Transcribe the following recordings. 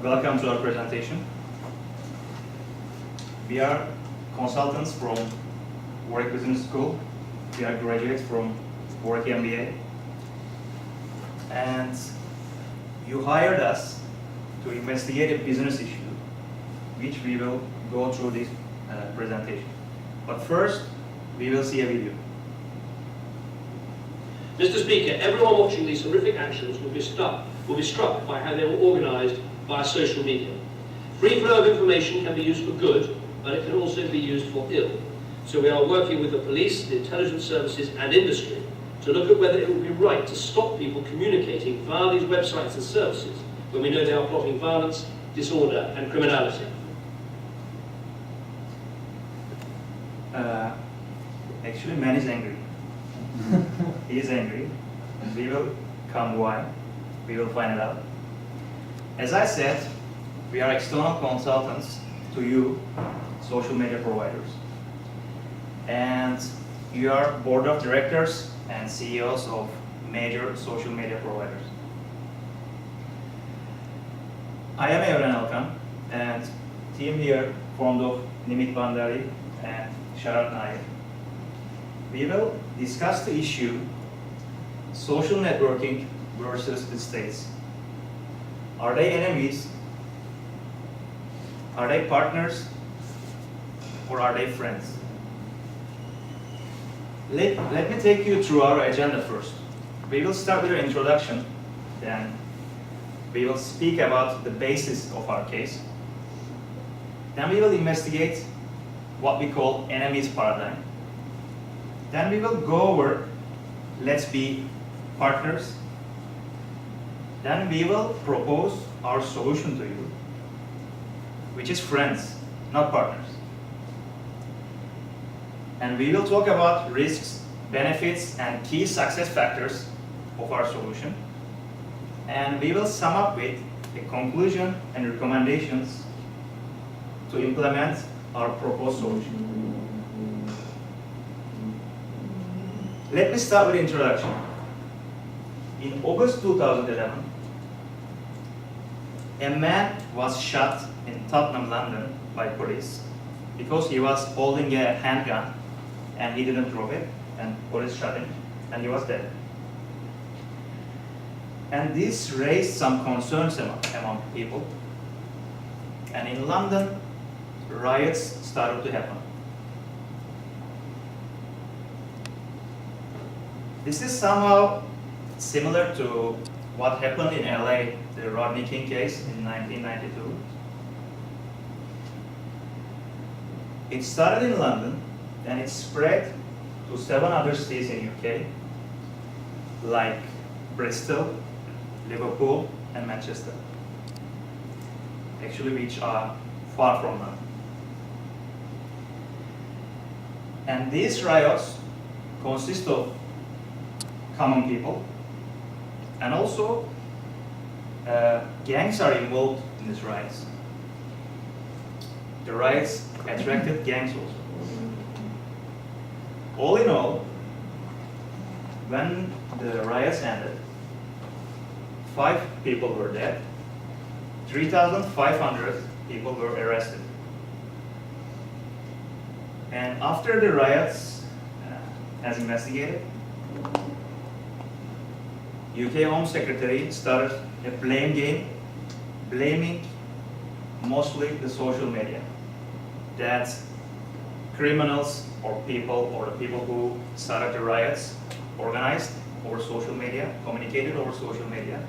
Welcome to our presentation. We are consultants from Warwick Business School. We are graduates from Warwick MBA. And you hired us to investigate a business issue, which we will go through this presentation. But first, we will see a video. Mr. Speaker, everyone watching these horrific actions will be struck by how they were organised via social media. Free flow of information can be used for good, but it can also be used for ill. So we are working with the police, the intelligence services and industry to look at whether it would be right to stop people communicating via these websites and services when we know they are plotting violence, disorder and criminality. Actually, man is angry. He is angry. We will come why. We will find it out. As I said, we are external consultants to you, social media providers. And you are board of directors and CEOs of major social media providers. I am Evren Alkan, and team here formed of Nimit Bandari and Sharat Nair. We will discuss the issue social networking versus the states. Are they enemies? Are they partners? Or are they friends? Let me take you through our agenda first. We will start with an introduction, then we will speak about the basis of our case. Then we will investigate what we call enemies paradigm. Then we will go over let's be partners. Then we will propose our solution to you, which is friends, not partners. And we will talk about risks, benefits, and key success factors of our solution. And we will sum up with a conclusion and recommendations to implement our proposed solution. Let me start with the introduction. In August 2011, a man was shot in Tottenham, London by police because he was holding a handgun and he didn't drop it, and police shot him and he was dead. And this raised some concerns among people. And in London, riots started to happen. This is somehow similar to what happened in LA, the Rodney King case in 1992. It started in London and it spread to 7 other cities in UK, like Bristol, Liverpool and Manchester, actually which are far from London. And these riots consist of common people, and also gangs are involved in these riots. The riots attracted gangs also. All in all, when the riots ended, 5 people were dead, 3,500 people were arrested. And after the riots has investigated, UK Home Secretary started a blame game, blaming mostly the social media, that criminals or people or the people who started the riots organized over social media, communicated over social media,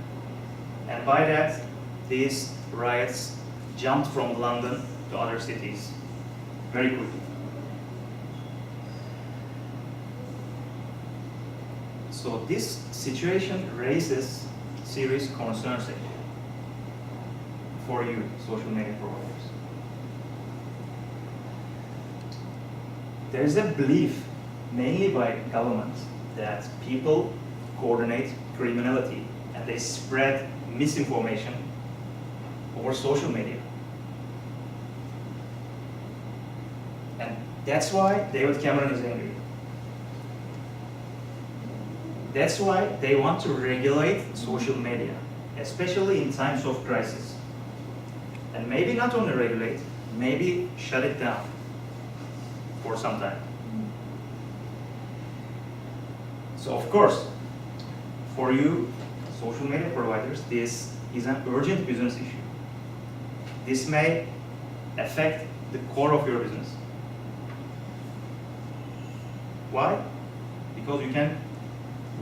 and by that these riots jumped from London to other cities very quickly. So this situation raises serious concerns for you, social media providers. There is a belief, mainly by governments, that people coordinate criminality and they spread misinformation over social media. And that's why David Cameron is angry. That's why they want to regulate social media, especially in times of crisis. And maybe not only regulate, maybe shut it down for some time. So of course, for you, social media providers, this is an urgent business issue. This may affect the core of your business. Why? Because you can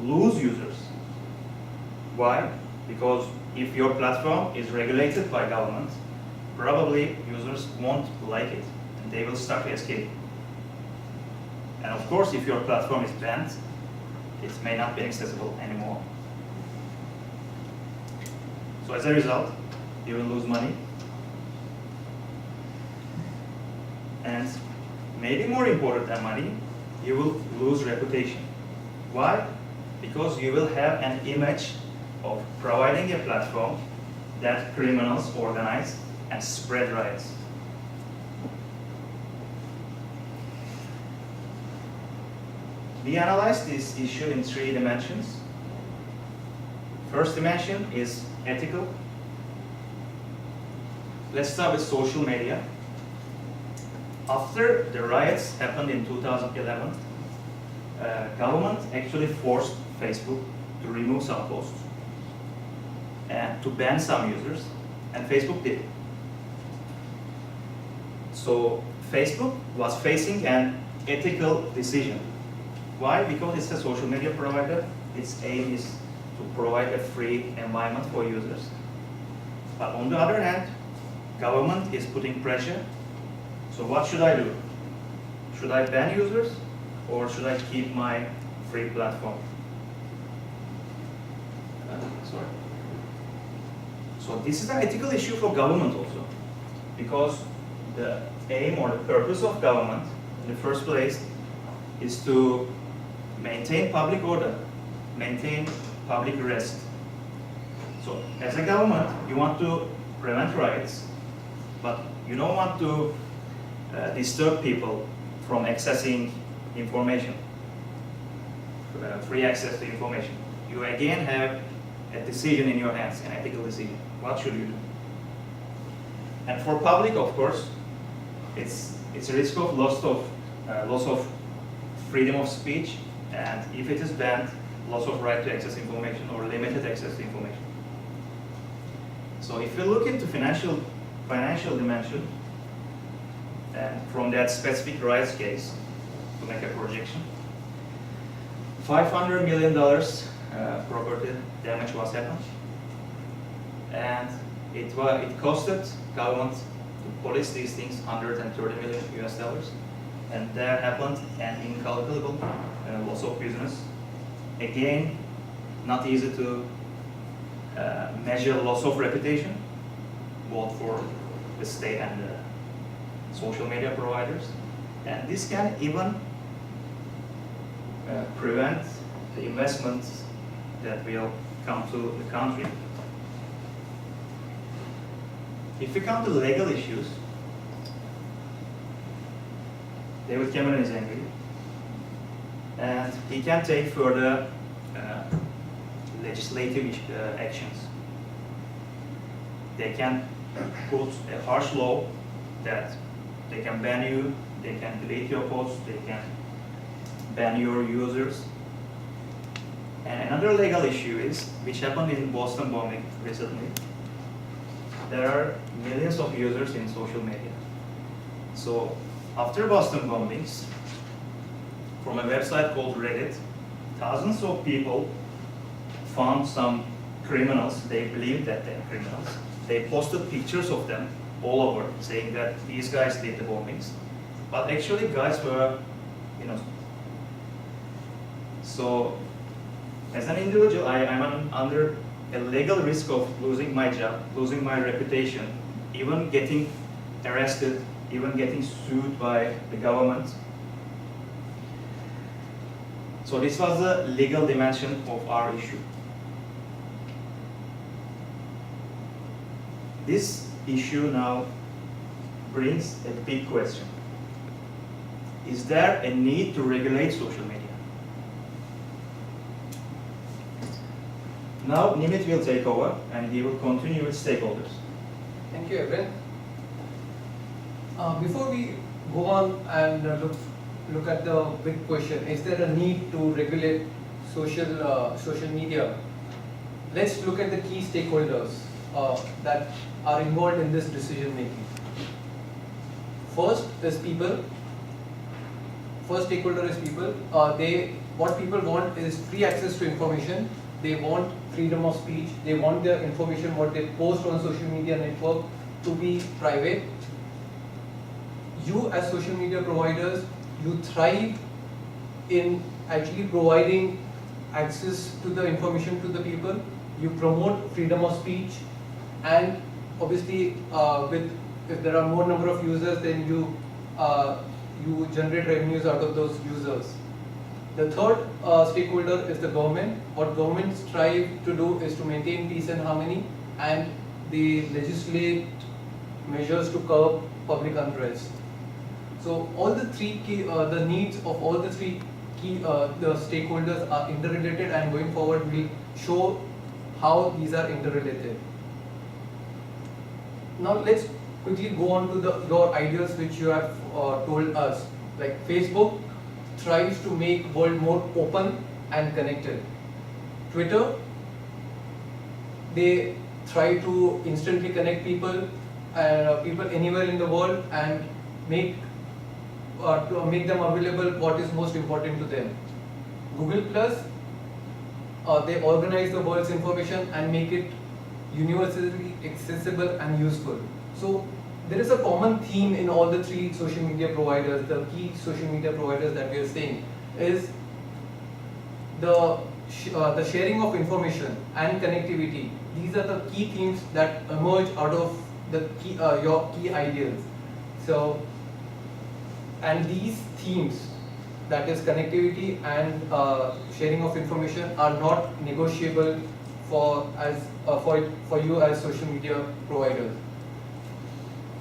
lose users. Why? Because if your platform is regulated by government, probably users won't like it and they will start to escape. And of course, if your platform is banned, it may not be accessible anymore. So as a result, you will lose money. And maybe more important than money, you will lose reputation. Why? Because you will have an image of providing a platform that criminals organize and spread riots. We analyze this issue in 3 dimensions. First dimension is ethical. Let's start with social media. After the riots happened in 2011, government actually forced Facebook to remove some posts and to ban some users, and Facebook did. So Facebook was facing an ethical decision. Why? Because it's a social media provider. Its aim is to provide a free environment for users. But on the other hand, government is putting pressure. So what should I do? Should I ban users or should I keep my free platform? Sorry. So this is an ethical issue for government also, because the aim or the purpose of government in the first place is to maintain public order, maintain public rest. So as a government, you want to prevent riots, but you don't want to disturb people from accessing information, free access to information. You again have a decision in your hands, an ethical decision. What should you do? And for public, of course, it's a risk of loss of freedom of speech, and if it is banned, loss of right to access information or limited access to information. So if you look into financial dimension, and from that specific rights case, to make a projection, $500 million property damage was happened, and it costed government to police these things $130 million US, and there happened an incalculable loss of business. Again, not easy to measure loss of reputation, both for the state and the social media providers, and this can even prevent the investments that will come to the country. If we come to legal issues, David Cameron is angry, and he can take further legislative actions. They can put a harsh law that they can ban you, they can delete your posts, they can ban your users. And another legal issue is, which happened in Boston bombing recently, there are millions of users in social media. So after Boston bombings, from a website called Reddit, thousands of people found some criminals. They believed that they're criminals. They posted pictures of them all over, saying that these guys did the bombings. But actually, guys were innocent. So, as an individual, I'm under a legal risk of losing my job, losing my reputation, even getting arrested, even getting sued by the government. So this was the legal dimension of our issue. This issue now brings a big question. Is there a need to regulate social media? Now Nimit will take over and he will continue with stakeholders. Thank you, Evren. Before we go on and look at the big question, is there a need to regulate social media? Let's look at the key stakeholders that are involved in this decision making. First is people. First stakeholder is people. What people want is free access to information. They want freedom of speech. They want their information, what they post on social media network, to be private. You as social media providers, you thrive in actually providing access to the information to the people. You promote freedom of speech, and obviously if there are more number of users, then you generate revenues out of those users. The third stakeholder is the government. What governments strive to do is to maintain peace and harmony, and they legislate measures to curb public unrest. So all the three key, the needs of all the three key the stakeholders are interrelated, and going forward we'll show how these are interrelated. Now let's quickly go on to your ideas which you have told us. Like Facebook tries to make world more open and connected. Twitter, they try to instantly connect people anywhere in the world and to make them available what is most important to them. Google Plus, they organize the world's information and make it universally accessible and useful. So there is a common theme in all the three social media providers. The key social media providers that we are saying is the sharing of information and connectivity. These are the key themes that emerge out of the your key ideas. So, and these themes, that is connectivity and sharing of information, are not negotiable for you as social media providers.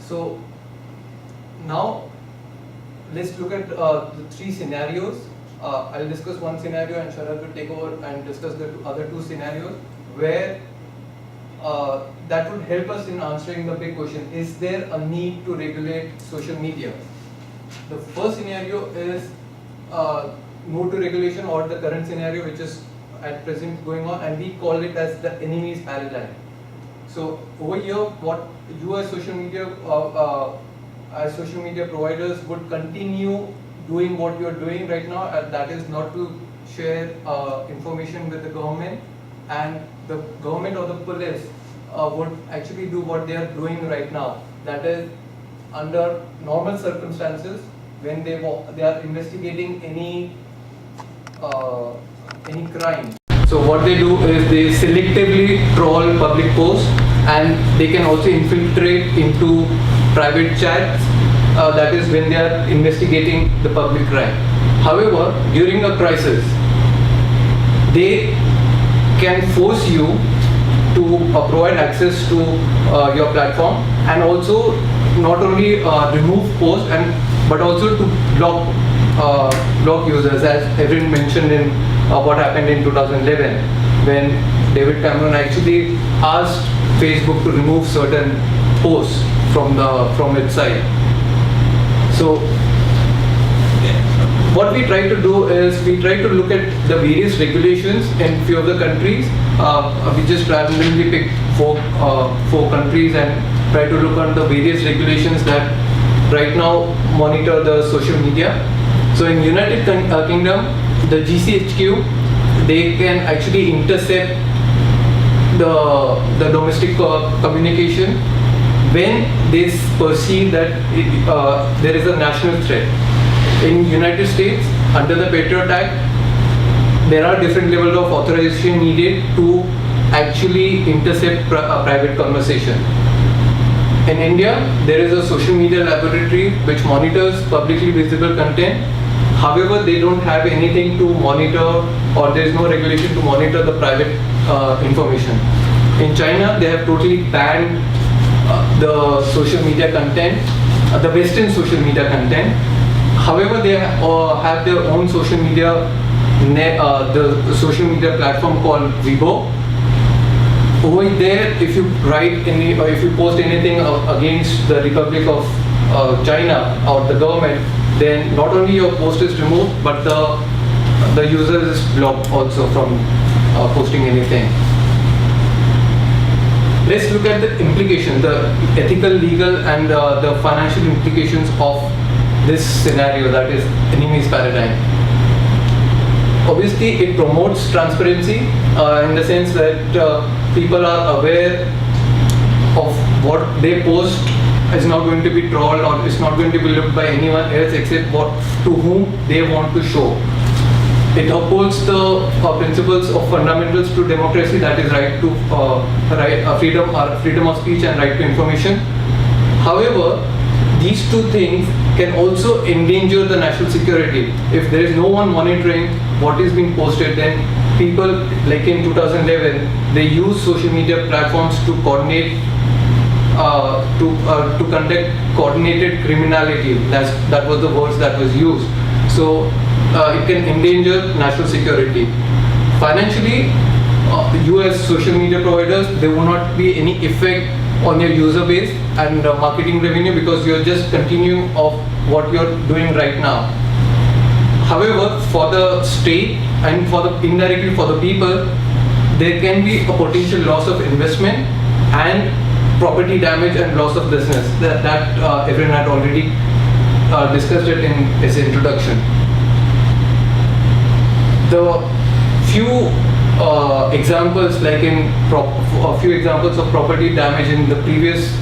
So now let's look at the three scenarios. I'll discuss one scenario and Sharad will take over and discuss the other two scenarios, where that would help us in answering the big question: is there a need to regulate social media? The first scenario is no to regulation, or the current scenario which is at present going on, and we call it as the enemy's paradigm. So over here, what you as social media providers would continue doing what you are doing right now, and that is not to share information with the government, and the government or the police would actually do what they are doing right now. That is, under normal circumstances, when they are investigating any crime. So what they do is they selectively troll public posts, and they can also infiltrate into private chats. That is when they are investigating the public crime. However, during a crisis, they can force you to provide access to your platform, and also not only remove posts but also to block users, as everyone mentioned in what happened in 2011, when David Cameron actually asked Facebook to remove certain posts from its site. So what we try to do is we try to look at the various regulations in few of the countries. We just randomly picked four countries and try to look at the various regulations that right now monitor the social media. So in United Kingdom, the GCHQ, they can actually intercept the domestic communication when they perceive that there is a national threat. In United States, under the Patriot Act, there are different levels of authorization needed to actually intercept private conversation. In India, there is a social media laboratory which monitors publicly visible content. However, they don't have anything to monitor, or there is no regulation to monitor the private information. In China, they have totally banned the social media content, the Western social media content. However, they have their own social media, the social media platform called Weibo. Over there, if you write any or if you post anything against the Republic of China or the government, then not only your post is removed, but the user is blocked also from posting anything. Let's look at the implications, the ethical, legal, and the financial implications of this scenario, that is enemies paradigm. Obviously, it promotes transparency in the sense that people are aware of what they post is not going to be trolled or is not going to be looked by anyone else except to whom they want to show. It upholds the principles of fundamentals to democracy, that is right to freedom of speech and right to information. However, these two things can also endanger the national security. If there is no one monitoring what is being posted, then people, like in 2011, they use social media platforms to coordinate, to conduct coordinated criminality. That was the words that was used. So it can endanger national security. Financially, you as social media providers, there will not be any effect on your user base and marketing revenue because you're just continuing of what you're doing right now. However, for the state and indirectly for the people, there can be a potential loss of investment and property damage and loss of business. That everyone had already discussed it in his introduction. The few examples, like in a few examples of property damage in the previous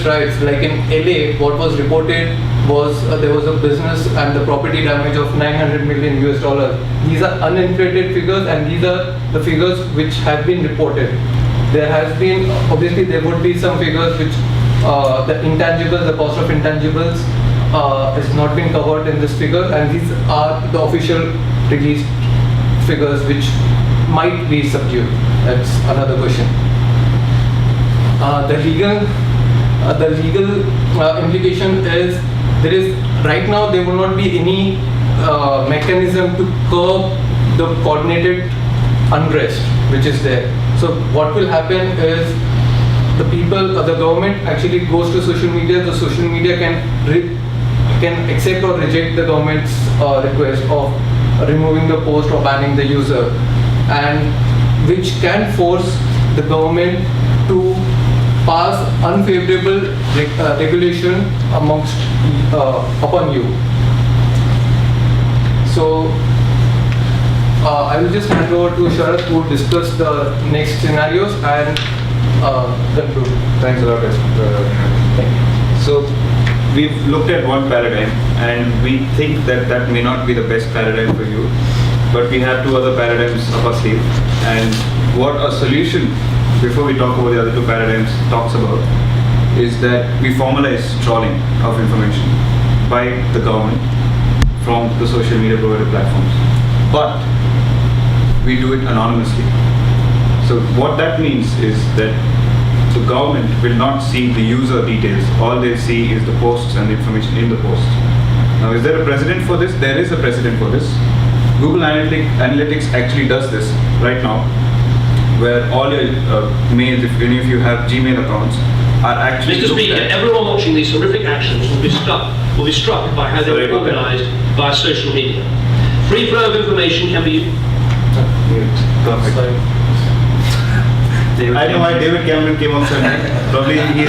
rides, like in LA, what was reported was there was a business and the property damage of $900 million US. These are uninflated figures, and these are the figures which have been reported. There has been, obviously there would be some figures which the intangibles, the cost of intangibles has not been covered in this figure, and these are the official released figures which might be subdued. That's another question. The legal implication is right now there will not be any mechanism to curb the coordinated unrest which is there. So what will happen is the government actually goes to social media. The social media can accept or reject the government's request of removing the post or banning the user, and which can force the government to pass unfavorable regulation upon you. So I will just hand over to Sharat to discuss the next scenarios and conclude. Thanks a lot. Thank you. So we've looked at one paradigm, and we think that may not be the best paradigm for you, but we have two other paradigms up our sleeve. And what a solution, before we talk about the other two paradigms, talks about is that we formalize trawling of information by the government from the social media provider platforms, but we do it anonymously. So what that means is that the government will not see the user details. All they see is the posts and the information in the posts. Now, is there a precedent for this? There is a precedent for this. Google Analytics actually does this right now, where all your mails, if any of you have Gmail accounts, are actually Mr. Speaker, everyone watching these horrific actions will be struck by how they were organised by social media. Free flow of information can be... Perfect. I know why David Cameron came up with that. Probably he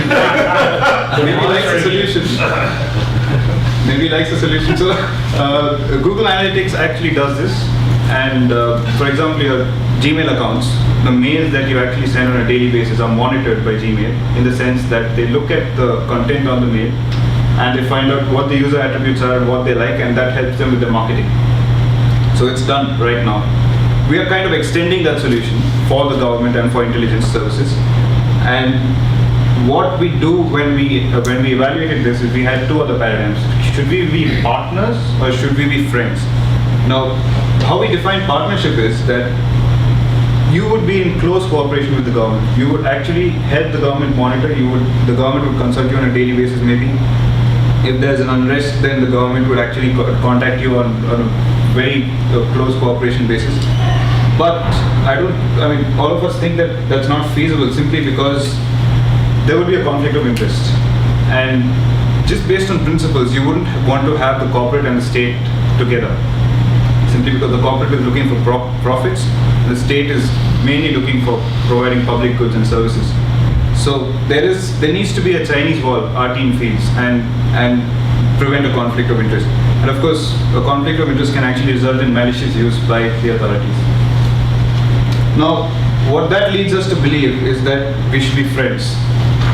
likes the solution. Maybe he likes the solution. So Google Analytics actually does this. And for example, your Gmail accounts, the mails that you actually send on a daily basis are monitored by Gmail, in the sense that they look at the content on the mail and they find out what the user attributes are and what they like, and that helps them with their marketing. So it's done right now. We are kind of extending that solution for the government and for intelligence services. And what we do when we evaluated this is we had two other paradigms. Should we be partners or should we be friends? Now, how we define partnership is that you would be in close cooperation with the government. You would actually help the government monitor. The government would consult you on a daily basis maybe. If there's an unrest, then the government would actually contact you on a very close cooperation basis. But all of us think that that's not feasible, simply because there would be a conflict of interest. And just based on principles, you wouldn't want to have the corporate and the state together. Simply because the corporate is looking for profits, the state is mainly looking for providing public goods and services. So there needs to be a Chinese wall, our team feels, and prevent a conflict of interest. And of course, a conflict of interest can actually result in malicious use by the authorities. Now, what that leads us to believe is that we should be friends,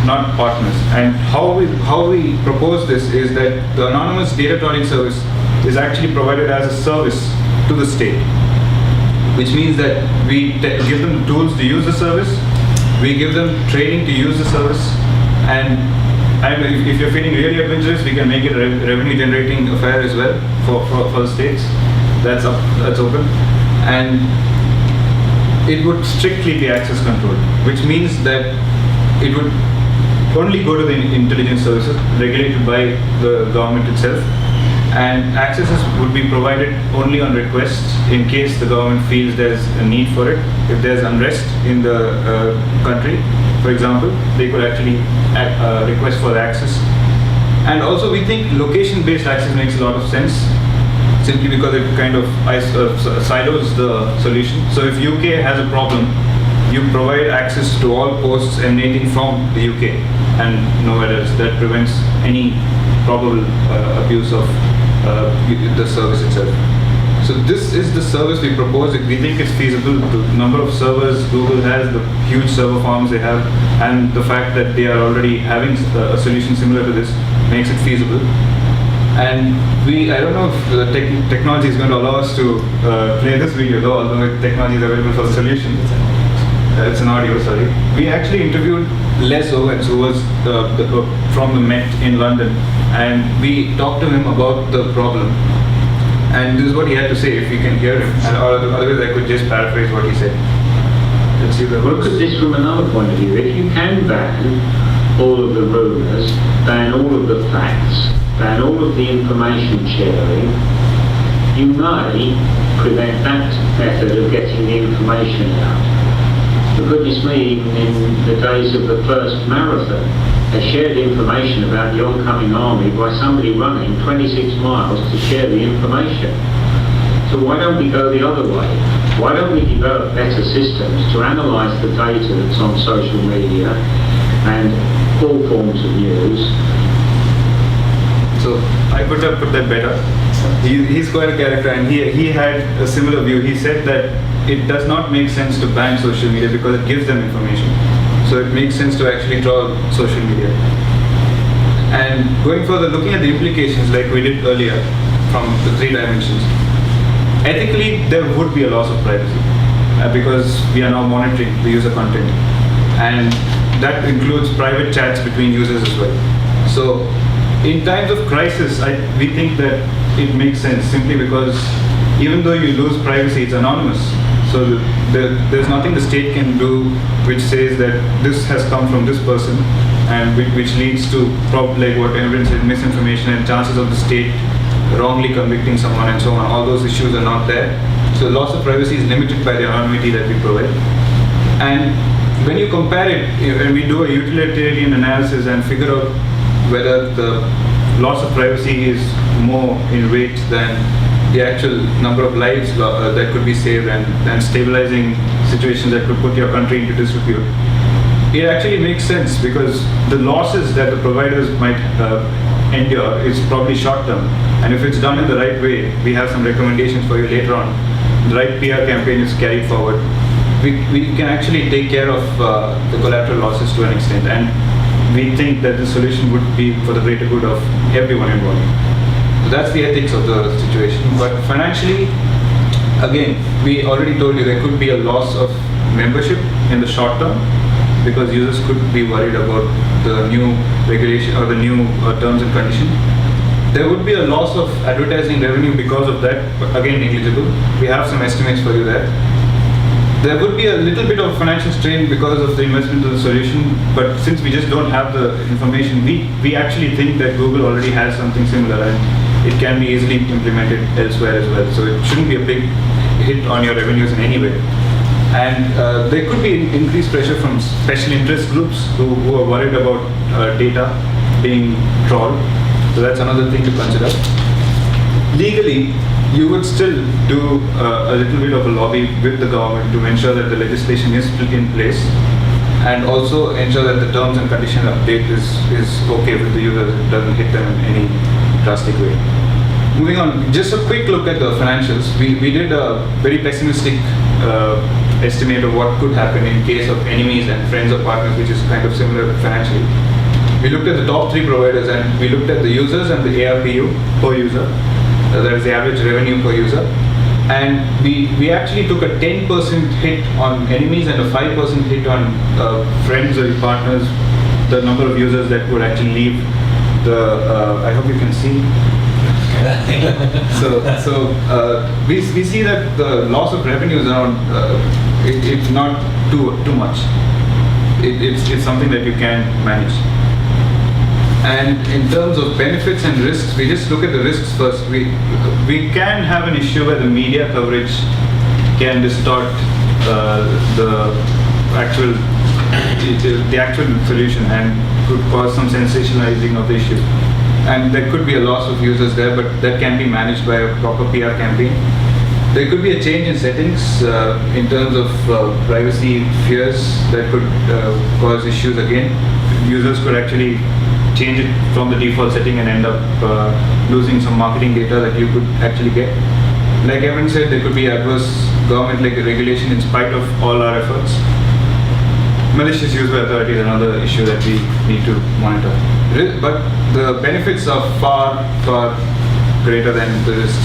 not partners. And how we propose this is that the anonymous data trawling service is actually provided as a service to the state, which means that we give them the tools to use the service, we give them training to use the service, and if you're feeling really adventurous, we can make it a revenue generating affair as well for the states. That's open. And it would strictly be access controlled, which means that it would only go to the intelligence services regulated by the government itself, and accesses would be provided only on request in case the government feels there's a need for it. If there's unrest in the country, for example, they could actually request for access. And also we think location-based access makes a lot of sense, simply because it kind of silos the solution. So if UK has a problem, you provide access to all posts emanating from the UK and nowhere else. That prevents any probable abuse of the service itself. So this is the service we propose. We think it's feasible. The number of servers Google has, the huge server farms they have, and the fact that they are already having a solution similar to this makes it feasible. And I don't know if the technology is going to allow us to play this video though, although technology is available for the solution. It's an audio, sorry. We actually interviewed Les Owens, who was from the Met in London, and we talked to him about the problem. And this is what he had to say, if you can hear him. And otherwise I could just paraphrase what he said. Let's see the Look at this from another point of view. If you can ban all of the rumours, ban all of the facts, ban all of the information sharing, you may prevent that method of getting the information out. For goodness me, even in the days of the first marathon, they shared information about the oncoming army by somebody running 26 miles to share the information. So why don't we go the other way? Why don't we develop better systems to analyse the data that's on social media and all forms of news? So I could have put that better. He's quite a character, and he had a similar view. He said that it does not make sense to ban social media because it gives them information. So it makes sense to actually draw social media. And going further, looking at the implications like we did earlier from the 3 dimensions, ethically there would be a loss of privacy because we are now monitoring the user content. And that includes private chats between users as well. So in times of crisis, we think that it makes sense simply because even though you lose privacy, it's anonymous. So there's nothing the state can do which says that this has come from this person, and which leads to like what everyone said, misinformation and chances of the state wrongly convicting someone and so on. All those issues are not there. So loss of privacy is limited by the anonymity that we provide. And when you compare it, when we do a utilitarian analysis and figure out whether the loss of privacy is more in weight than the actual number of lives that could be saved and stabilizing situations that could put your country into disrepute, it actually makes sense because the losses that the providers might endure is probably short term. And if it's done in the right way, we have some recommendations for you later on. The right PR campaign is carried forward. We can actually take care of the collateral losses to an extent. And we think that the solution would be for the greater good of everyone involved. So that's the ethics of the situation. But financially, again, we already told you there could be a loss of membership in the short term because users could be worried about the new regulation or the new terms and conditions. There would be a loss of advertising revenue because of that, but again negligible. We have some estimates for you there. There would be a little bit of financial strain because of the investment of the solution, but since we just don't have the information, we actually think that Google already has something similar and it can be easily implemented elsewhere as well. So it shouldn't be a big hit on your revenues in any way. And there could be increased pressure from special interest groups who are worried about data being trolled. So that's another thing to consider. Legally, you would still do a little bit of a lobby with the government to ensure that the legislation is in place, and also ensure that the terms and condition update is okay with the users, it doesn't hit them in any drastic way. Moving on, just a quick look at the financials. We did a very pessimistic estimate of what could happen in case of enemies and friends or partners, which is kind of similar financially. We looked at the top 3 providers, and we looked at the users and the ARPU per user. That is the average revenue per user. And we actually took a 10% hit on enemies and a 5% hit on friends or partners, the number of users that would actually leave the, I hope you can see. We see that the loss of revenue is around, it's not too much. It's something that you can manage. And in terms of benefits and risks, we just look at the risks first. We can have an issue where the media coverage can distort the actual solution and could cause some sensationalizing of the issue. And there could be a loss of users there, but that can be managed by a proper PR campaign. There could be a change in settings in terms of privacy fears that could cause issues again. Users could actually change it from the default setting and end up losing some marketing data that you could actually get. Like Evan said, there could be adverse government regulation in spite of all our efforts. Malicious use by authorities is another issue that we need to monitor. But the benefits are far greater than the risks.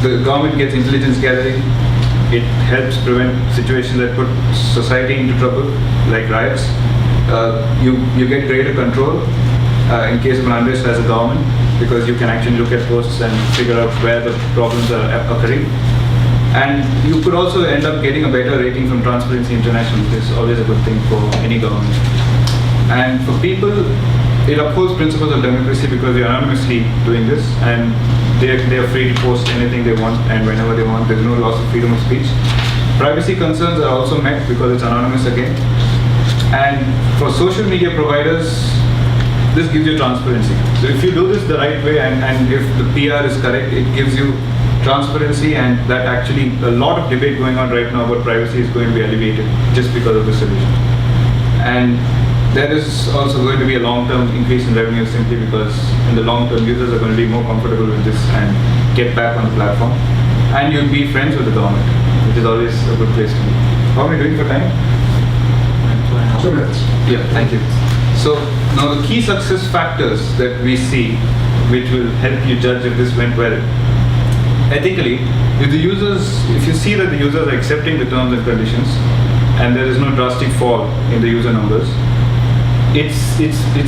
The government gets intelligence gathering. It helps prevent situations that put society into trouble, like riots. You get greater control in case of an unrest as a government, because you can actually look at posts and figure out where the problems are occurring. And you could also end up getting a better rating from Transparency International, which is always a good thing for any government. And for people, it upholds principles of democracy because they're anonymously doing this, and they're free to post anything they want and whenever they want. There's no loss of freedom of speech. Privacy concerns are also met because it's anonymous again. And for social media providers, this gives you transparency. So if you do this the right way and if the PR is correct, it gives you transparency, and that actually a lot of debate going on right now about privacy is going to be alleviated just because of this solution. And there is also going to be a long-term increase in revenue simply because in the long term users are going to be more comfortable with this and get back on the platform. And you'll be friends with the government, which is always a good place to be. How are we doing for time? 2 minutes. Yeah, thank you. So now the key success factors that we see, which will help you judge if this went well. Ethically, if you see that the users are accepting the terms and conditions, and there is no drastic fall in the user numbers, it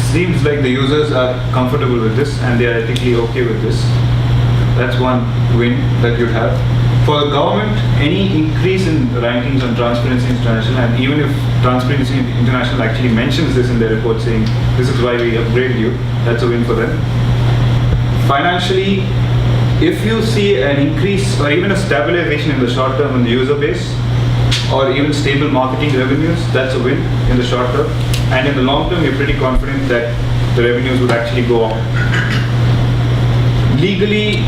seems like the users are comfortable with this and they are ethically okay with this. That's one win that you'd have. For the government, any increase in rankings on Transparency International, and even if Transparency International actually mentions this in their report saying, this is why we upgraded you, that's a win for them. Financially, if you see an increase or even a stabilization in the short term in the user base, or even stable marketing revenues, that's a win in the short term. And in the long term, you're pretty confident that the revenues would actually go up. Legally,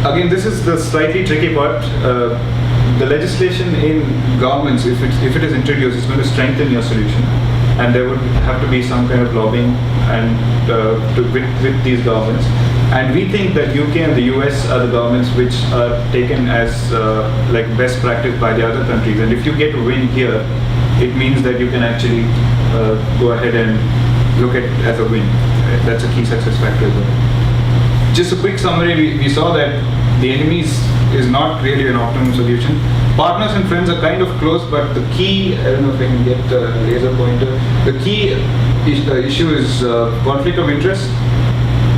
again, this is the slightly tricky part. The legislation in governments, if it is introduced, is going to strengthen your solution, and there would have to be some kind of lobbying and with these governments. And we think that UK and the US are the governments which are taken as like best practice by the other countries. And if you get a win here, it means that you can actually go ahead and look at it as a win. That's a key success factor as well. Just a quick summary, we saw that the enemies is not really an optimum solution. Partners and friends are kind of close, but the key, I don't know if I can get a laser pointer, the key issue is conflict of interest,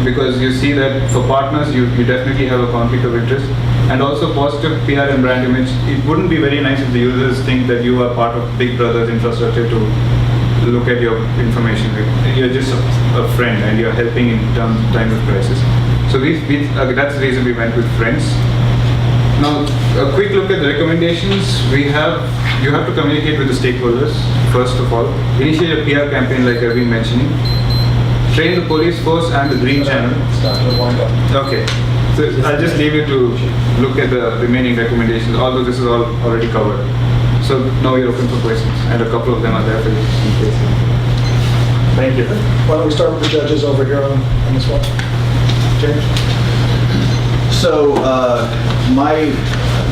because you see that for partners, you definitely have a conflict of interest. And also positive PR and brand image. It wouldn't be very nice if the users think that you are part of Big Brother's infrastructure to look at your information. You're just a friend and you're helping in time of crisis. So that's the reason we went with friends. Now, a quick look at the recommendations. You have to communicate with the stakeholders, first of all. Initiate a PR campaign like I've been mentioning. train the police force and the green channel. It's not going to wind up. Okay. So I'll just leave you to look at the remaining recommendations, although this is all already covered. So now we're open for questions, and a couple of them are there for you in case. Thank you. Why don't we start with the judges over here on this one? James? So,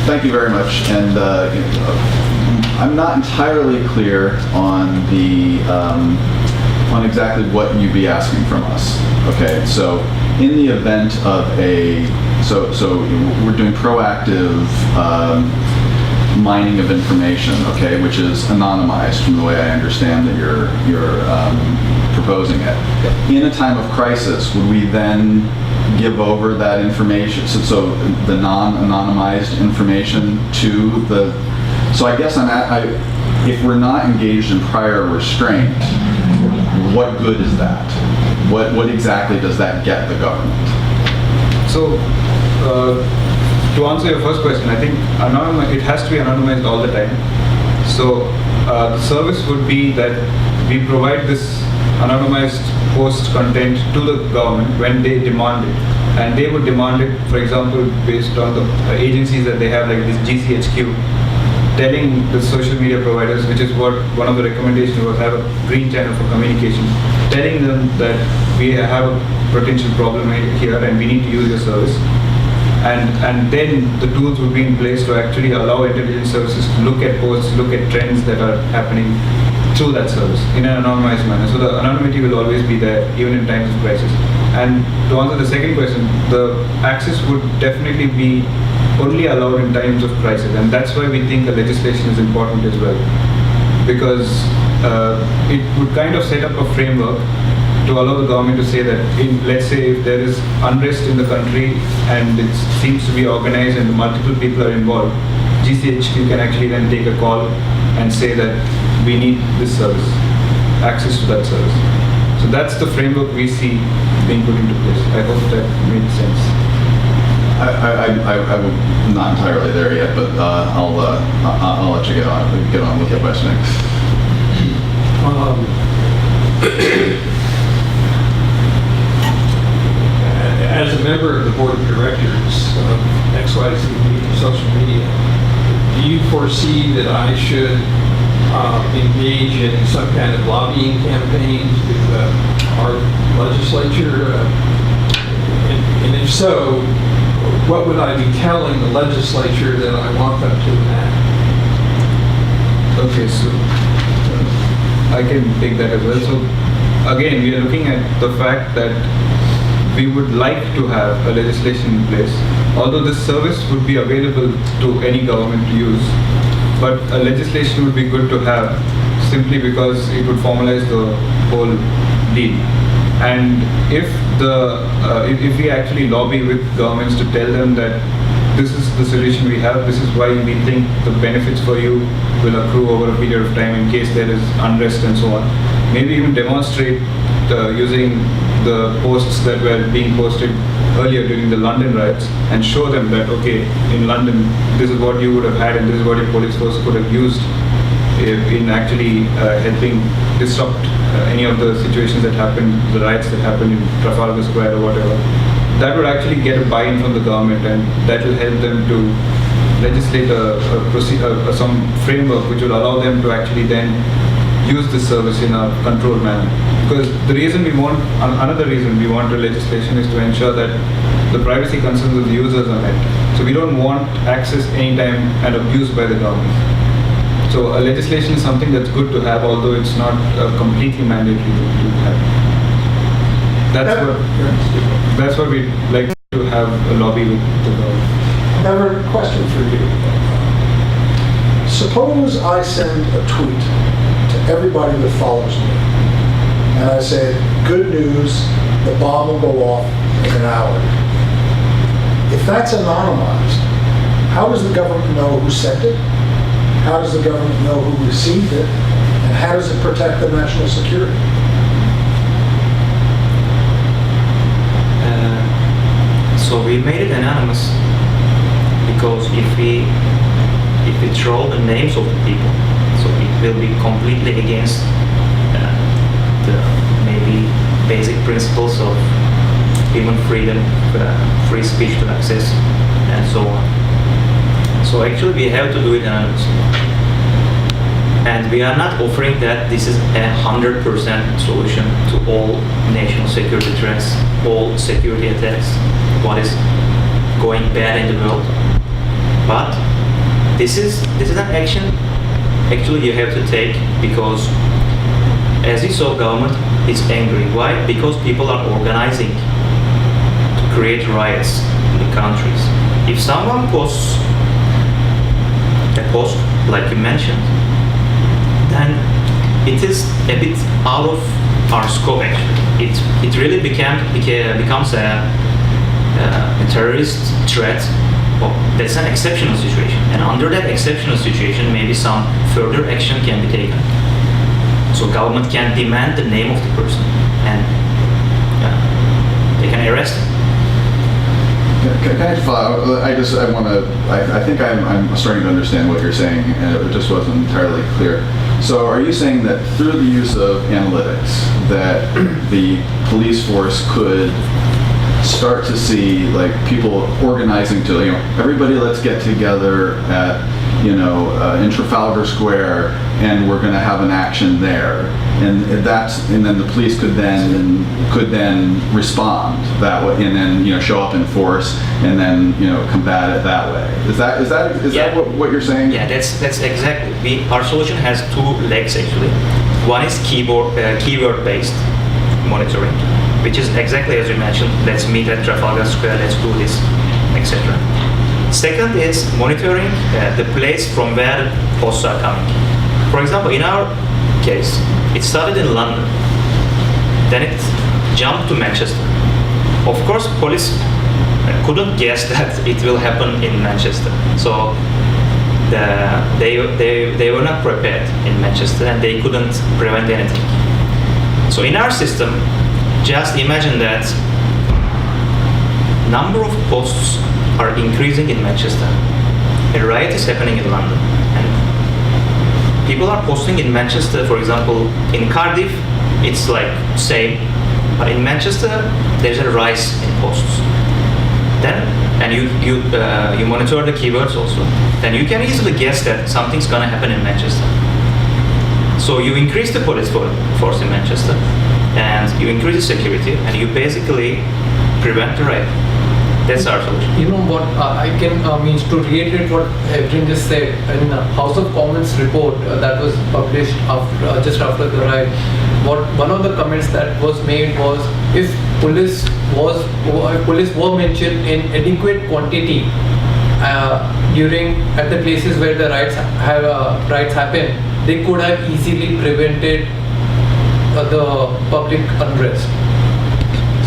thank you very much, and I'm not entirely clear on on exactly what you'd be asking from us. Okay, so in the event of so we're doing proactive mining of information, okay, which is anonymized from the way I understand that you're proposing it. In a time of crisis, would we then give over that information, so the non-anonymized information to the, so I guess if we're not engaged in prior restraint, what good is that? What exactly does that get the government? So, to answer your first question, I think it has to be anonymized all the time. So, the service would be that we provide this anonymized post content to the government when they demand it. And they would demand it, for example, based on the agencies that they have, like this GCHQ, telling the social media providers, which is what one of the recommendations was, have a green channel for communication, telling them that we have a potential problem here and we need to use your service. And then the tools would be in place to actually allow intelligence services to look at posts, look at trends that are happening through that service in an anonymized manner. So the anonymity will always be there, even in times of crisis. And to answer the second question, the access would definitely be only allowed in times of crisis, and that's why we think the legislation is important as well, because it would kind of set up a framework to allow the government to say that, let's say if there is unrest in the country and it seems to be organized and multiple people are involved, GCHQ can actually then take a call and say that we need this service, access to that service. So that's the framework we see being put into place. I hope that made sense. I'm not entirely there yet, but I'll let you get on with your questioning. As a member of the board of directors of XYZ social media, do you foresee that I should engage in some kind of lobbying campaigns with our legislature? And if so, what would I be telling the legislature that I want them to enact? Okay, so I can take that as well. So again, we are looking at the fact that we would like to have a legislation in place, although this service would be available to any government to use, but a legislation would be good to have simply because it would formalize the whole deal. And if we actually lobby with governments to tell them that this is the solution we have, this is why we think the benefits for you will accrue over a period of time in case there is unrest and so on, maybe even demonstrate using the posts that were being posted earlier during the London riots and show them that, okay, in London, this is what you would have had and this is what your police force could have used in actually helping disrupt any of the situations that happened, the riots that happened in Trafalgar Square or whatever. That would actually get a buy-in from the government, and that will help them to legislate some framework which will allow them to actually then use this service in a controlled manner. Because another reason we want a legislation is to ensure that the privacy concerns of the users are met. So we don't want access anytime and abused by the government. So a legislation is something that's good to have, although it's not completely mandatory to have. That's what we'd like to have a lobby with the government. I have a question for you. Suppose I send a tweet to everybody that follows me, and I say, good news, the bomb will go off in an hour. If that's anonymized, how does the government know who sent it? How does the government know who received it? And how does it protect the national security? So we made it anonymous because if we throw the names of the people, so it will be completely against the maybe basic principles of human freedom, free speech to access, and so on. So actually we have to do it anonymously. And we are not offering that this is a 100% solution to all national security threats, all security attacks, what is going bad in the world. But this is an action actually you have to take, because as you saw, government is angry. Why? Because people are organizing to create riots in the countries. If someone posts a post like you mentioned, then it is a bit out of our scope actually. It really becomes a terrorist threat. Well, that's an exceptional situation, and under that exceptional situation maybe some further action can be taken. So government can demand the name of the person and they can arrest him. Can I follow? I think I'm starting to understand what you're saying, and it just wasn't entirely clear. So are you saying that through the use of analytics that the police force could start to see like people organizing to, everybody let's get together at, in Trafalgar Square, and we're going to have an action there, and then the police could then respond that way, and then show up in force, and then combat it that way. Is that what you're saying? Yeah, that's exactly. Our solution has two legs actually. One is keyword based monitoring, which is exactly as you mentioned. Let's meet at Trafalgar Square. Let's do this, etc. Second is monitoring the place from where the posts are coming. For example, in our case, it started in London, then it jumped to Manchester. Of course, police couldn't guess that it will happen in Manchester, so they were not prepared in Manchester, and they couldn't prevent anything. So in our system, just imagine that number of posts are increasing in Manchester. A riot is happening in London, and people are posting in Manchester. For example, in Cardiff, it's like same, but in Manchester, there's a rise in posts. Then, and you monitor the keywords also. Then you can easily guess that something's gonna happen in Manchester. So you increase the police force in Manchester, and you increase the security, and you basically prevent the riot. That's our solution. You know what, I can means to reiterate what Evgen just said, in House of Commons report that was published just after the riot, one of the comments that was made was, if police were mentioned in adequate quantity at the places where the riots happen, they could have easily prevented the public unrest.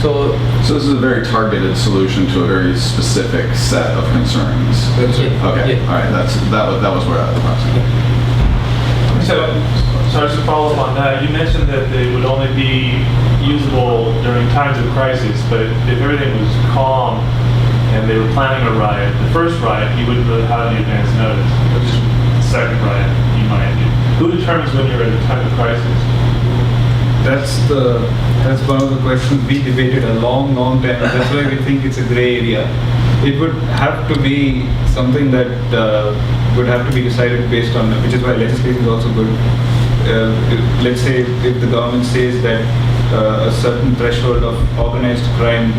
So this is a very targeted solution to a very specific set of concerns. Yeah. Okay. Yeah. All right. That was where I was. So just to follow up on that, you mentioned that they would only be usable during times of crisis, but if everything was calm and they were planning a riot, the first riot, you wouldn't really have any advance notice. But just the second riot, you might. Who determines when you're at a time of crisis? That's one of the questions we debated a long time. That's why we think it's a gray area. It would have to be something that would have to be decided based on, which is why legislation is also good. Let's say if the government says that a certain threshold of organized crime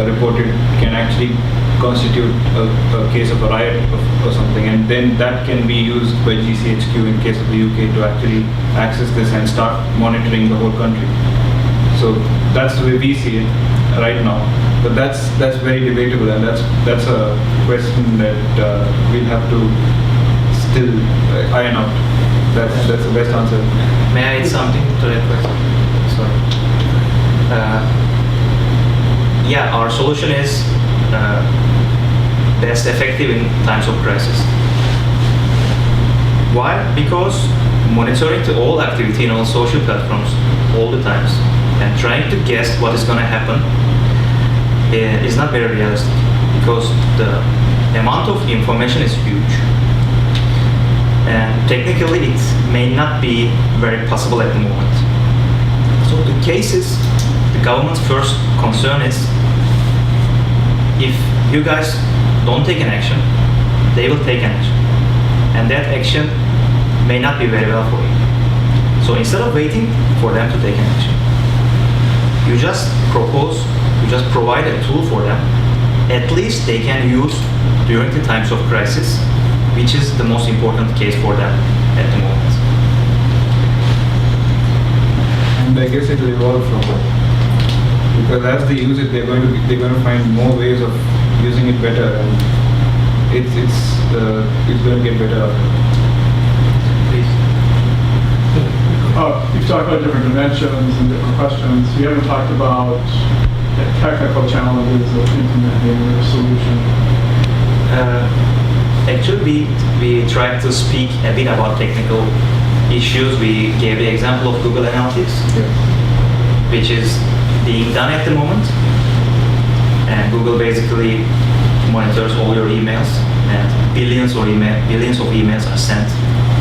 reported can actually constitute a case of a riot or something, and then that can be used by GCHQ in case of the UK to actually access this and start monitoring the whole country. So that's the way we see it right now. But that's very debatable, and that's a question that we'll have to still iron out. That's the best answer. May I add something to that question? Sorry. Yeah, our solution is best effective in times of crisis. Why? Because monitoring to all activity in all social platforms all the times and trying to guess what is going to happen is not very realistic, because the amount of information is huge, and technically it may not be very possible at the moment. So the the government's first concern is if you guys don't take an action, they will take an action. And that action may not be very well for you. So instead of waiting for them to take an action, you just provide a tool for them. At least they can use during the times of crisis, which is the most important case for them at the moment. And I guess it will evolve from that. Because as they use it, they're going to find more ways of using it better, and it's going to get better. Please. You've talked about different dimensions and different questions. You haven't talked about the technical challenges of implementing a solution. Actually, we tried to speak a bit about technical issues. We gave the example of Google Analytics, which is being done at the moment. And Google basically monitors all your emails, and billions of emails are sent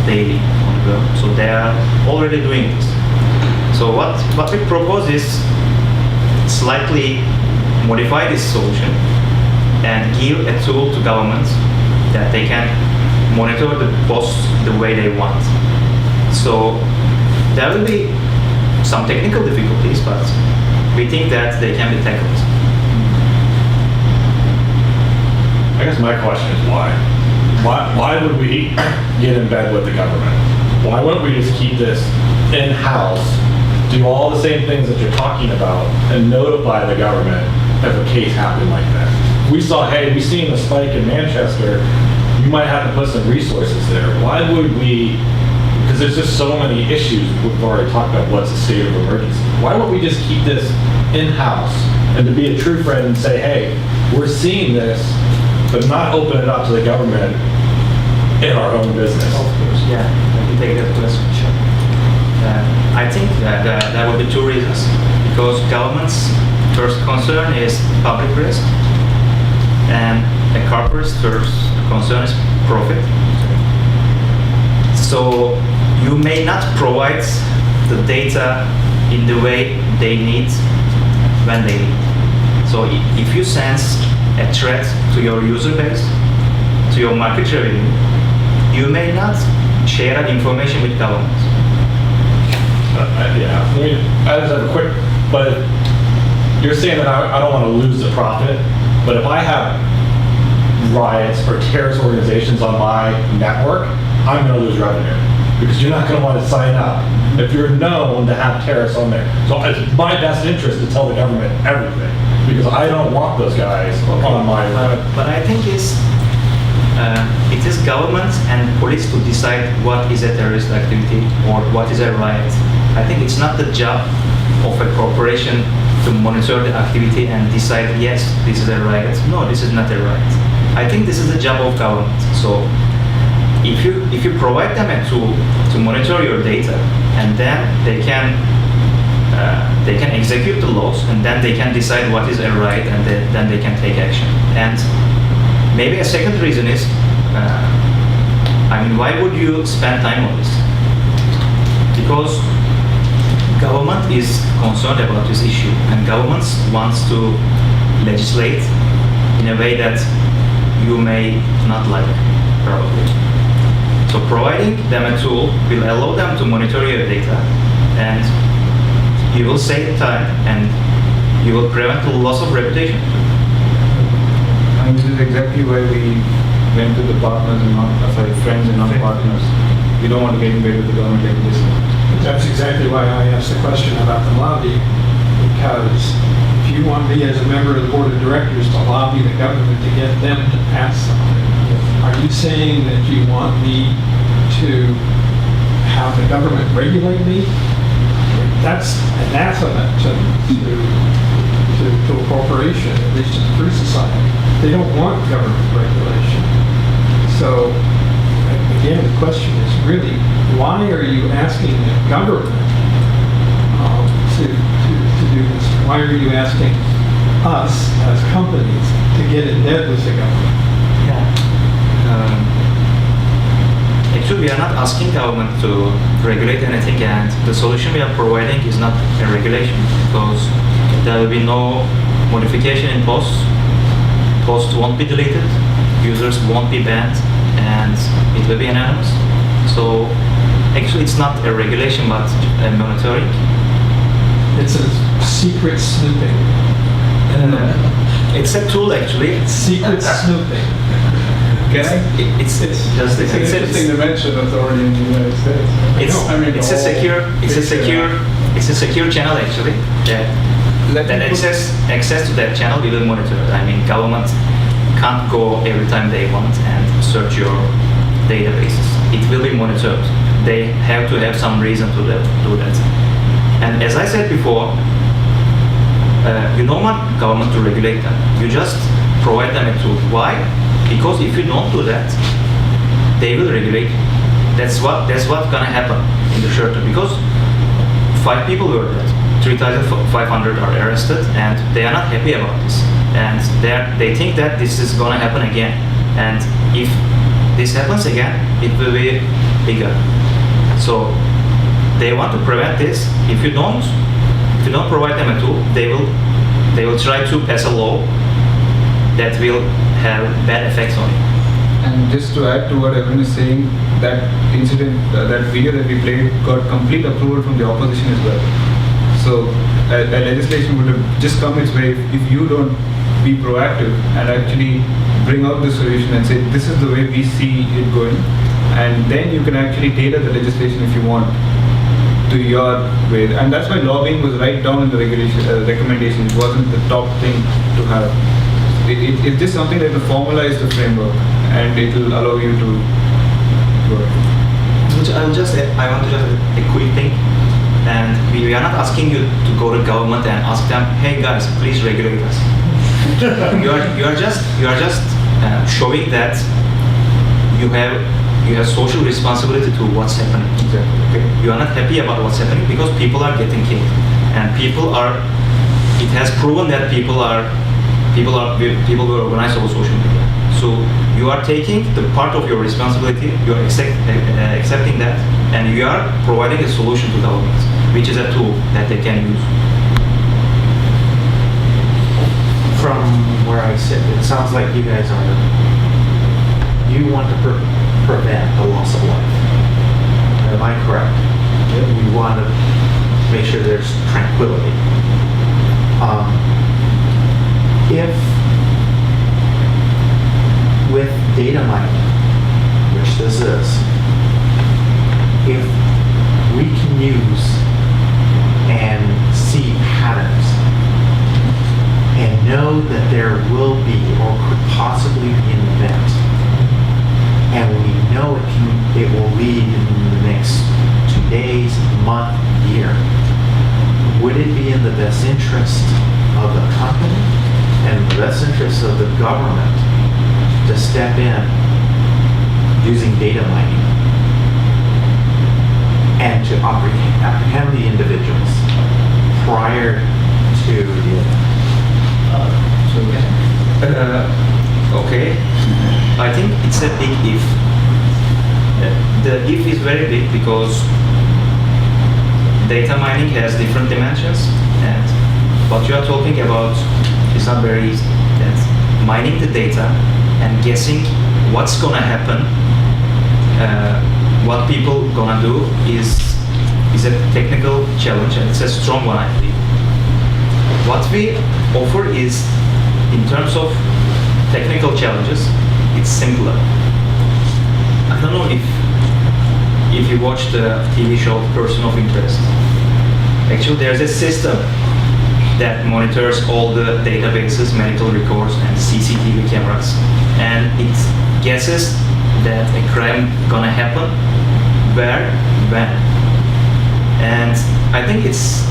daily on the web. So they are already doing this. So what we propose is slightly modify this solution and give a tool to governments that they can monitor the posts the way they want. So there will be some technical difficulties, but we think that they can be tackled. I guess my question is why? Why would we get in bed with the government? Why wouldn't we just keep this in-house, do all the same things that you're talking about, and notify the government if a case happened like that? We saw, hey, we seen the spike in Manchester, you might have to put some resources there. Why would we, because there's just so many issues, we've already talked about what's a state of emergency. Why don't we just keep this in-house and to be a true friend and say, hey, we're seeing this, but not open it up to the government in our own business? Of course, yeah, I can take that question. Sure. I think that there will be two reasons. Because government's first concern is public risk, and a corporate's first concern is profit. So you may not provide the data in the way they need when they need. So if you sense a threat to your user base, to your market revenue, you may not share that information with government. Yeah, I mean, I just have a quick, but you're saying that I don't want to lose the profit, but if I have riots or terrorist organizations on my network, I'm going to lose revenue because you're not going to want to sign up if you're known to have terrorists on there. So it's my best interest to tell the government everything because I don't want those guys on my But I think it is government and police to decide what is a terrorist activity or what is a riot. I think it's not the job of a corporation to monitor the activity and decide, yes, this is a riot. No, this is not a riot. I think this is the job of government. So if you provide them a tool to monitor your data, and then they can execute the laws, and then they can decide what is a riot, and then they can take action. And maybe a second reason is, I mean, why would you spend time on this? Because government is concerned about this issue, and government wants to legislate in a way that you may not like, probably. So providing them a tool will allow them to monitor your data, and you will save time, and you will prevent the loss of reputation. And this is exactly why we went to the partners and friends and non-partners. We don't want to get in bed with the government like this. That's exactly why I asked the question about the lobby, because if you want me as a member of the board of directors to lobby the government to get them to pass something, are you saying that you want me to have the government regulate me? That's anathema to a corporation, at least in a free society. They don't want government regulation. So again, the question is really, why are you asking the government to do this? Why are you asking us as companies to get in bed with the government? Actually, we are not asking government to regulate anything, and the solution we are providing is not a regulation, because there will be no modification in posts. Posts won't be deleted, users won't be banned, and it will be anonymous. So actually it's not a regulation but a monitoring. It's a secret snooping. It's a tool actually. Secret snooping. Can I? It's just It's an interesting to mention authority in the United States. It's a secure channel actually. That access to that channel we will monitor. I mean, government can't go every time they want and search your databases. It will be monitored. They have to have some reason to do that. And as I said before, you don't want government to regulate them. You just provide them a tool. Why? Because if you don't do that, they will regulate you. That's what's gonna happen in the short term. Because 5 people were dead, 3,500 are arrested, and they are not happy about this. And they think that this is gonna happen again. And if this happens again, it will be bigger. So they want to prevent this. If you don't provide them a tool, they will try to pass a law that will have bad effects on you. And just to add to what everyone is saying, that incident, that video that we played got complete approval from the opposition as well. So a legislation would have just come its way if you don't be proactive and actually bring out the solution and say, this is the way we see it going. And then you can actually tailor the legislation if you want to your way. And that's why lobbying was right down in the recommendation. It wasn't the top thing to have. It's just something that will formalize the framework and it will allow you to work. I want to just a quick thing, and we are not asking you to go to government and ask them, hey guys, please regulate us. you are just showing that you have social responsibility to what's happening. Okay? You are not happy about what's happening because people are getting killed, and it has proven that people were organized over social media. So you are taking the part of your responsibility, you are accepting that, and you are providing a solution to government, which is a tool that they can use. From where I sit, it sounds like you guys you want to prevent the loss of life. Am I correct? You want to make sure there's tranquility. If with data mining, which this is, if we can use and see patterns and know that there will be or could possibly be an event, and we know it will lead in the next 2 days, month, year, would it be in the best interest of the company and the best interest of the government to step in using data mining and to apprehend the individuals prior to the event? Okay, I think it's a big if. The if is very big because data mining has different dimensions, and what you are talking about is not very easy. That's mining the data and guessing what's gonna happen, what people gonna do is a technical challenge, and it's a strong one, I believe. What we offer is, in terms of technical challenges, it's simpler. I don't know if you watch the TV show Person of Interest. Actually, there's a system that monitors all the databases, medical records, and CCTV cameras, and it guesses that a crime gonna happen, where, when. And I think it's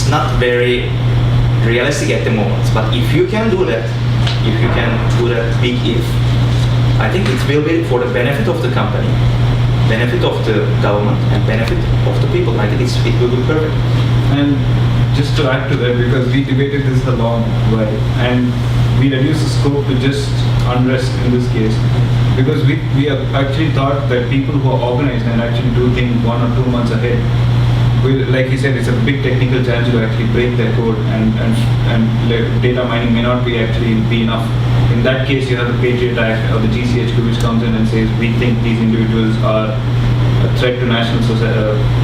not very realistic at the moment, but if you can do that, big if, I think it will be for the benefit of the company, benefit of the government, and benefit of the people. I think it will be perfect. And just to add to that, because we debated this a long while, and we reduced the scope to just unrest in this case, because we have actually thought that people who are organized and actually do things 1 or 2 months ahead, like he said, it's a big technical challenge to actually break that code, and data mining may not be actually be enough. In that case, you have the Patriot Act or the GCHQ, which comes in and says we think these individuals are a threat to national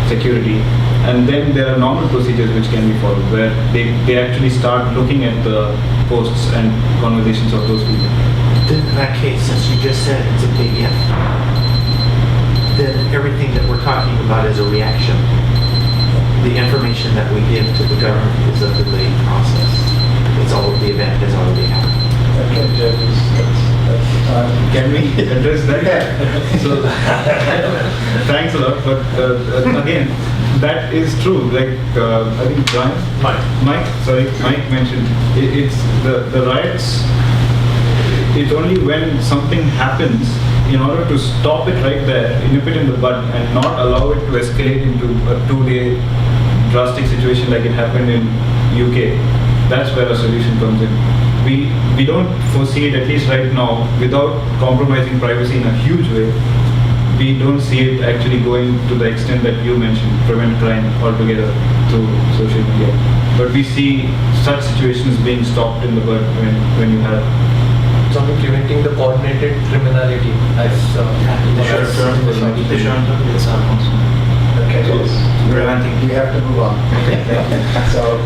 security, and then there are normal procedures which can be followed, where they actually start looking at the posts and conversations of those people. In that case, since you just said it's a big if, then everything that we're talking about is a reaction. The information that we give to the government is a delayed process. The event has already happened. Okay, judges, that's the time. Can we address that? Yeah. So, thanks a lot. But again, that is true. Like I think Mike mentioned, it's the riots. It's only when something happens, in order to stop it right there, nip it in the bud, and not allow it to escalate into a 2-day drastic situation like it happened in UK. That's where a solution comes in. We don't foresee it, at least right now, without compromising privacy in a huge way. We don't see it actually going to the extent that you mentioned, prevent crime altogether through social media. But we see such situations being stopped in the bud when you have. It's only preventing the coordinated criminality as The short term, it's Okay, preventing. we have to move on. So.